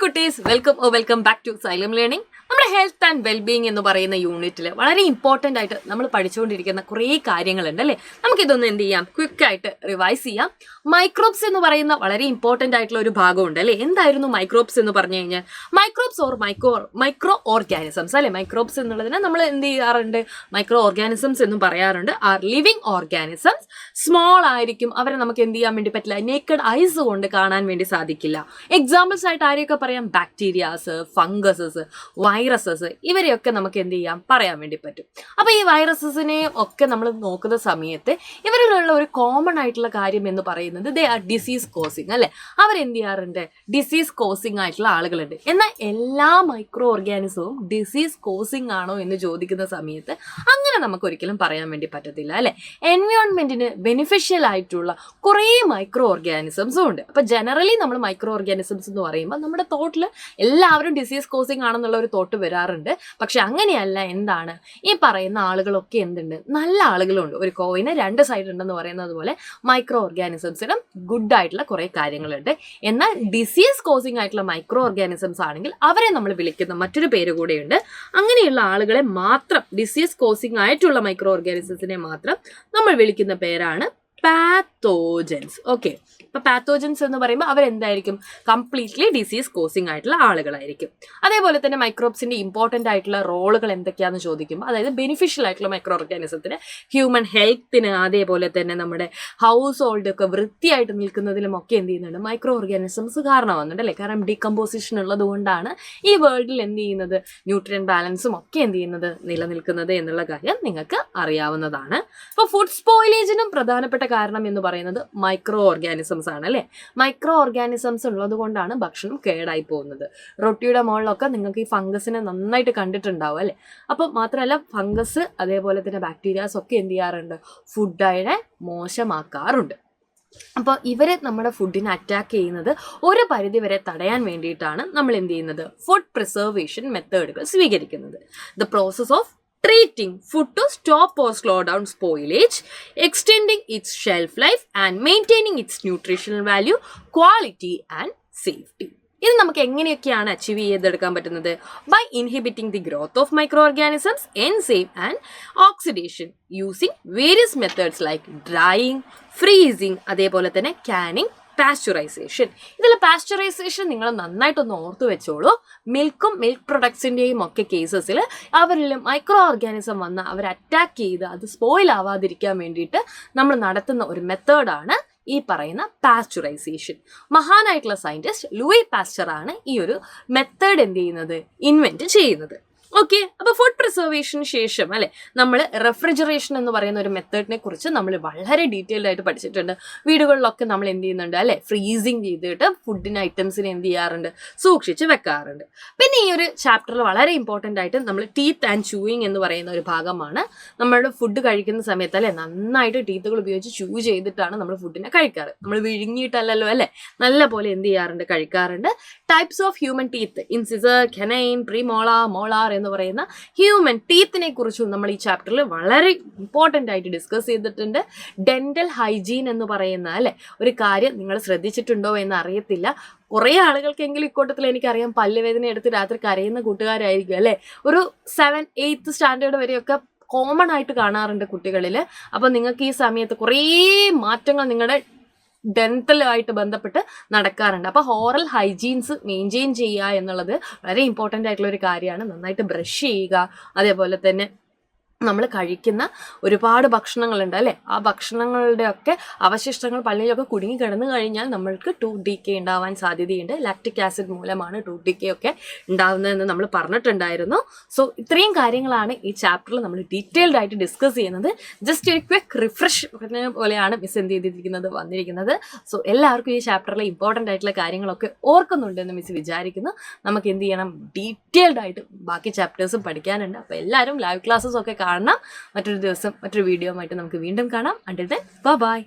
കുട്ടീസ്, welcome back to Xylem learning. നമ്മുടെ health and wellbeing എന്ന് പറയുന്ന യൂണിറ്റിൽ വളരെ ഇമ്പോർട്ടൻ്റ് ആയിട്ട് നമ്മൾ പഠിച്ചുകൊണ്ടിരിക്കുന്ന കുറേ കാര്യങ്ങളുണ്ട് അല്ലേ. നമുക്കിതൊന്ന് എന്ത് ചെയ്യാം, ക്വിക്കായിട്ട് റിവൈസ് ചെയ്യാം. മൈക്രോബ്സ് എന്ന് പറയുന്ന വളരെ ഇമ്പോർട്ടൻ്റ് ആയിട്ടുള്ള ഒരു ഭാഗമുണ്ട് അല്ലേ. എന്തായിരുന്നു മൈക്രോബ്സ് എന്ന് പറഞ്ഞു കഴിഞ്ഞാൽ, മൈക്രോബ്സ് ഓർ മൈക്രോ ഓർഗാനിസംസ് അല്ലേ. മൈക്രോബ്സ് എന്നുള്ളതിന് നമ്മൾ എന്ത് ചെയ്യാറുണ്ട്, മൈക്രോ ഓർഗാനിസംസ് എന്നും പറയാറുണ്ട്. Are living organisms. സ്മോൾ ആയിരിക്കും, അവരെ നമുക്ക് എന്ത് ചെയ്യാൻ വേണ്ടി പറ്റില്ല, നേക്കഡ് ഐസ് കൊണ്ട് കാണാൻ വേണ്ടി സാധിക്കില്ല. എക്സാമ്പിൾസ് ആയിട്ട് ആരെയൊക്കെ പറയാം, ബാക്ടീരിയാസ്, ഫംഗസസ്, വൈറസസ്, ഇവരെയൊക്കെ നമുക്ക് എന്ത് ചെയ്യാം, പറയാൻ വേണ്ടി പറ്റും. അപ്പോൾ ഈ വൈറസസിനെ ഒക്കെ നമ്മൾ നോക്കുന്ന സമയത്ത് ഇവരിലുള്ള ഒരു കോമൺ ആയിട്ടുള്ള കാര്യം എന്ന് പറയുന്നത് ദേ ആർ ഡിസീസ് കോസിങ് അല്ലേ. അവരെന്ത് ചെയ്യാറുണ്ട്, ഡിസീസ് കോസിങ് ആയിട്ടുള്ള ആളുകളുണ്ട്. എന്നാൽ എല്ലാ മൈക്രോ ഓർഗാനിസവും ഡിസീസ് കോസിങ് ആണോ എന്ന് ചോദിക്കുന്ന സമയത്ത് അങ്ങനെ നമുക്ക് ഒരിക്കലും പറയാൻ വേണ്ടി പറ്റത്തില്ല അല്ലേ. എൻവയോൺമെന്റിന് ബെനിഫിഷ്യൽ ആയിട്ടുള്ള കുറേ മൈക്രോ ഓർഗാനിസംസും ഉണ്ട്. അപ്പോൾ ജനറലി നമ്മൾ മൈക്രോ ഓർഗാനിസംസ് എന്ന് പറയുമ്പോൾ നമ്മുടെ തോട്ടിൽ എല്ലാവരും ഡിസീസ് കോസിങ് ആണെന്നുള്ള ഒരു തോട്ട് വരാറുണ്ട്. പക്ഷെ അങ്ങനെയല്ല. എന്താണ്, ഈ പറയുന്ന ആളുകളൊക്കെ എന്തുണ്ട്, നല്ല ആളുകളുണ്ട്. ഒരു കോയിന് രണ്ട് സൈഡ് ഉണ്ടെന്ന് പറയുന്നത് പോലെ മൈക്രോ ഓർഗാനിസംസിനും ഗുഡ് ആയിട്ടുള്ള കുറേ കാര്യങ്ങളുണ്ട്. എന്നാൽ ഡിസീസ് കോസിങ് ആയിട്ടുള്ള മൈക്രോ ഓർഗാനിസംസ് ആണെങ്കിൽ അവരെ നമ്മൾ വിളിക്കുന്ന മറ്റൊരു പേര് കൂടെയുണ്ട്. അങ്ങനെയുള്ള ആളുകളെ മാത്രം, ഡിസീസ് കോസിങ് ആയിട്ടുള്ള മൈക്രോ ഓർഗാനിസംസിനെ മാത്രം നമ്മൾ വിളിക്കുന്ന പേരാണ് പാത്തോജൻസ്. ഓക്കെ, ഇപ്പൊ പാത്തോജൻസ് എന്ന് പറയുമ്പോൾ അവരെന്തായിരിക്കും, കംപ്ലീറ്റ്ലി ഡിസീസ് കോസിങ് ആയിട്ടുള്ള ആളുകളായിരിക്കും. അതേപോലെ തന്നെ മൈക്രോബ്സിന്റെ ഇമ്പോർട്ടൻ്റ് ആയിട്ടുള്ള റോളുകൾ എന്തൊക്കെയാണെന്ന് ചോദിക്കുമ്പോൾ, അതായത് ബെനിഫിഷ്യൽ ആയിട്ടുള്ള മൈക്രോ ഓർഗാനിസത്തിന് ഹ്യൂമൻ ഹെൽത്തിന്, അതേപോലെ തന്നെ നമ്മുടെ ഹൗസ് ഹോൾഡ് ഒക്കെ വൃത്തിയായിട്ട് നിൽക്കുന്നതിലും ഒക്കെ എന്ത് ചെയ്യുന്നുണ്ട്, മൈക്രോ ഓർഗാനിസംസ് കാരണമാകുന്നുണ്ട് അല്ലേ. കാരണം ഡീകമ്പോസിഷൻ ഉള്ളത് കൊണ്ടാണ് ഈ വേൾഡിൽ എന്ത് ചെയ്യുന്നത്, ന്യൂട്രിയൻ ബാലൻസും ഒക്കെ എന്ത് ചെയ്യുന്നത്, നിലനിൽക്കുന്നത് എന്നുള്ള കാര്യം നിങ്ങൾക്ക് അറിയാവുന്നതാണ്. അപ്പോൾ ഫുഡ് സ്പോയിലേജിനും പ്രധാനപ്പെട്ട കാരണം എന്ന് പറയുന്നത് മൈക്രോ ഓർഗാനിസംസ് ആണ് അല്ലേ. മൈക്രോ ഓർഗാനിസംസ് ഉള്ളത് കൊണ്ടാണ് ഭക്ഷണം കേടായി പോകുന്നത്. റൊട്ടിയുടെ മുകളിലൊക്കെ നിങ്ങൾക്ക് ഈ ഫംഗസിനെ നന്നായിട്ട് കണ്ടിട്ടുണ്ടാവും അല്ലേ. അപ്പോൾ മാത്രമല്ല, ഫംഗസ് അതേപോലെ തന്നെ ബാക്ടീരിയാസ് ഒക്കെ എന്ത് ചെയ്യാറുണ്ട്, ഫുഡിനെ മോശമാക്കാറുണ്ട്. അപ്പോൾ ഇവർ നമ്മുടെ ഫുഡിനെ അറ്റാക്ക് ചെയ്യുന്നത് ഒരു പരിധി വരെ തടയാൻ വേണ്ടിയിട്ടാണ് നമ്മൾ എന്ത് ചെയ്യുന്നത്, ഫുഡ് പ്രിസർവേഷൻ മെത്തേഡുകൾ സ്വീകരിക്കുന്നത്. The process of treating food to stop or slow down spoilage, extending its shelf life and maintaining its nutritional value, quality and safety. ഇത് നമുക്ക് എങ്ങനെയൊക്കെയാണ് അച്ചീവ് ചെയ്തെടുക്കാൻ പറ്റുന്നത്, by inhibiting the growth of micro organisms, enzyme and oxidation using various methods like drying, freezing, അതേപോലെ തന്നെ Canning, pasteurisation. ഇതിൽ pasteurisation നിങ്ങൾ നന്നായിട്ടൊന്ന് ഓർത്തു വെച്ചോളൂ. മിൽക്ക് പ്രൊഡക്ട്സിൻ്റെയും ഒക്കെ കേസസിൽ അവരിൽ മൈക്രോ ഓർഗാനിസം വന്ന് അവർ അറ്റാക്ക് ചെയ്ത് അത് സ്പോയിൽ ആവാതിരിക്കാൻ വേണ്ടിയിട്ട് നമ്മൾ നടത്തുന്ന ഒരു മെത്തേഡാണ് ഈ പറയുന്ന പാസ്ചറൈസേഷൻ. മഹാനായിട്ടുള്ള സയൻറ്റിസ്റ്റ് ലൂയി പാസ്ചർ ആണ് ഈ ഒരു മെത്തേഡ് എന്ത് ചെയ്യുന്നത്, ഇൻവെന്റ് ചെയ്യുന്നത്. ഓക്കെ, അപ്പോൾ ഫുഡ് പ്രിസർവേഷന് ശേഷം അല്ലെ നമ്മൾ റെഫ്രിജറേഷൻ എന്ന് പറയുന്ന ഒരു മെത്തേഡിനെ കുറിച്ച് നമ്മൾ വളരെ ഡീറ്റെയിൽഡ് ആയിട്ട് പഠിച്ചിട്ടുണ്ട്. വീടുകളിലൊക്കെ നമ്മൾ എന്ത് ചെയ്യുന്നുണ്ട് അല്ലെ, ഫ്രീസിങ് ചെയ്തിട്ട് ഫുഡിന് ഐറ്റംസിനെ എന്ത് ചെയ്യാറുണ്ട്, സൂക്ഷിച്ച് വെക്കാറുണ്ട്. പിന്നെ ഈ ഒരു ചാപ്റ്ററിൽ വളരെ ഇമ്പോർട്ടൻ്റ് ആയിട്ട് നമ്മൾ ടീത്ത് ആൻഡ് ചൂയിങ് എന്ന് പറയുന്ന ഒരു ഭാഗമാണ്. നമ്മുടെ ഫുഡ് കഴിക്കുന്ന സമയത്ത് അല്ലെ നന്നായിട്ട് ടീത്തുകൾ ഉപയോഗിച്ച് ചൂ ചെയ്തിട്ടാണ് നമ്മൾ ഫുഡിനെ കഴിക്കാറ്. നമ്മൾ വിഴുങ്ങിയിട്ടല്ലല്ലോ അല്ലെ, നല്ല പോലെ എന്ത് ചെയ്യാറുണ്ട്, കഴിക്കാറുണ്ട്. Types of human teeth, incisor, canine, premolar, molar എന്ന് പറയുന്ന ഹ്യൂമൻ ടീത്തിനെ കുറിച്ചും നമ്മൾ ഈ ചാപ്റ്ററിൽ വളരെ ഇമ്പോർട്ടൻ്റ് ആയിട്ട് ഡിസ്കസ് ചെയ്തിട്ടുണ്ട്. ഡെന്റൽ ഹൈജീൻ എന്ന് പറയുന്ന അല്ലെ ഒരു കാര്യം നിങ്ങൾ ശ്രദ്ധിച്ചിട്ടുണ്ടോ എന്ന് അറിയത്തില്ല. കുറേ ആളുകൾക്കെങ്കിലും ഇക്കൂട്ടത്തിൽ എനിക്കറിയാം പല്ലുവേദന എടുത്ത് രാത്രി കരയുന്ന കൂട്ടുകാരായിരിക്കും അല്ലെ. ഒരു 7th 8th സ്റ്റാൻഡേർഡ് വരെയൊക്കെ കോമൺ ആയിട്ട് കാണാറുണ്ട് കുട്ടികളിൽ. അപ്പോൾ നിങ്ങൾക്ക് ഈ സമയത്ത് കുറേ മാറ്റങ്ങൾ നിങ്ങളുടെ ഡെന്റലുമായിട്ട് ബന്ധപ്പെട്ട് നടക്കാറുണ്ട്. അപ്പോൾ ഓറൽ ഹൈജീൻസ് മെയിൻറ്റെയിൻ ചെയ്യുക എന്നുള്ളത് വളരെ ഇമ്പോർട്ടൻ്റ് ആയിട്ടുള്ള ഒരു കാര്യമാണ്. നന്നായിട്ട് ബ്രഷ് ചെയ്യുക, അതേപോലെ തന്നെ നമ്മൾ കഴിക്കുന്ന ഒരുപാട് ഭക്ഷണങ്ങളുണ്ട് അല്ലേ, ആ ഭക്ഷണങ്ങളുടെ ഒക്കെ അവശിഷ്ടങ്ങൾ പള്ളിയിലൊക്കെ കുടുങ്ങി കിടന്നു കഴിഞ്ഞാൽ നമ്മൾക്ക് ടൂത്ത് ഡീക്കേ ഉണ്ടാവാൻ സാധ്യതയുണ്ട്. ലാക്റ്റിക് ആസിഡ് മൂലമാണ് ടൂത്ത് ഡീക്കേ ഒക്കെ ഉണ്ടാവുന്നതെന്ന് നമ്മൾ പറഞ്ഞിട്ടുണ്ടായിരുന്നു. സോ ഇത്രയും കാര്യങ്ങളാണ് ഈ ചാപ്റ്ററിൽ നമ്മൾ ഡീറ്റെയിൽഡ് ആയിട്ട് ഡിസ്കസ് ചെയ്യുന്നത്. ജസ്റ്റ് ഒരു ക്വിക്ക് റിഫ്രഷ് പോലെയാണ് മിസ് എന്ത് ചെയ്തിരിക്കുന്നത്, വന്നിരിക്കുന്നത്. സോ എല്ലാവർക്കും ഈ ചാപ്റ്ററിലെ ഇമ്പോർട്ടൻ്റ് ആയിട്ടുള്ള കാര്യങ്ങളൊക്കെ ഓർക്കുന്നുണ്ടെന്ന് മിസ് വിചാരിക്കുന്നു. നമുക്ക് എന്ത് ചെയ്യണം, ഡീറ്റെയിൽഡ് ആയിട്ട് ബാക്കി ചാപ്റ്റേഴ്സും പഠിക്കാനുണ്ട്. അപ്പോൾ എല്ലാവരും ലൈവ് ക്ലാസ്സസ് ഒക്കെ കാണണം. മറ്റൊരു ദിവസം മറ്റൊരു വീഡിയോ ആയിട്ട് നമുക്ക് വീണ്ടും കാണാം. Until then bye.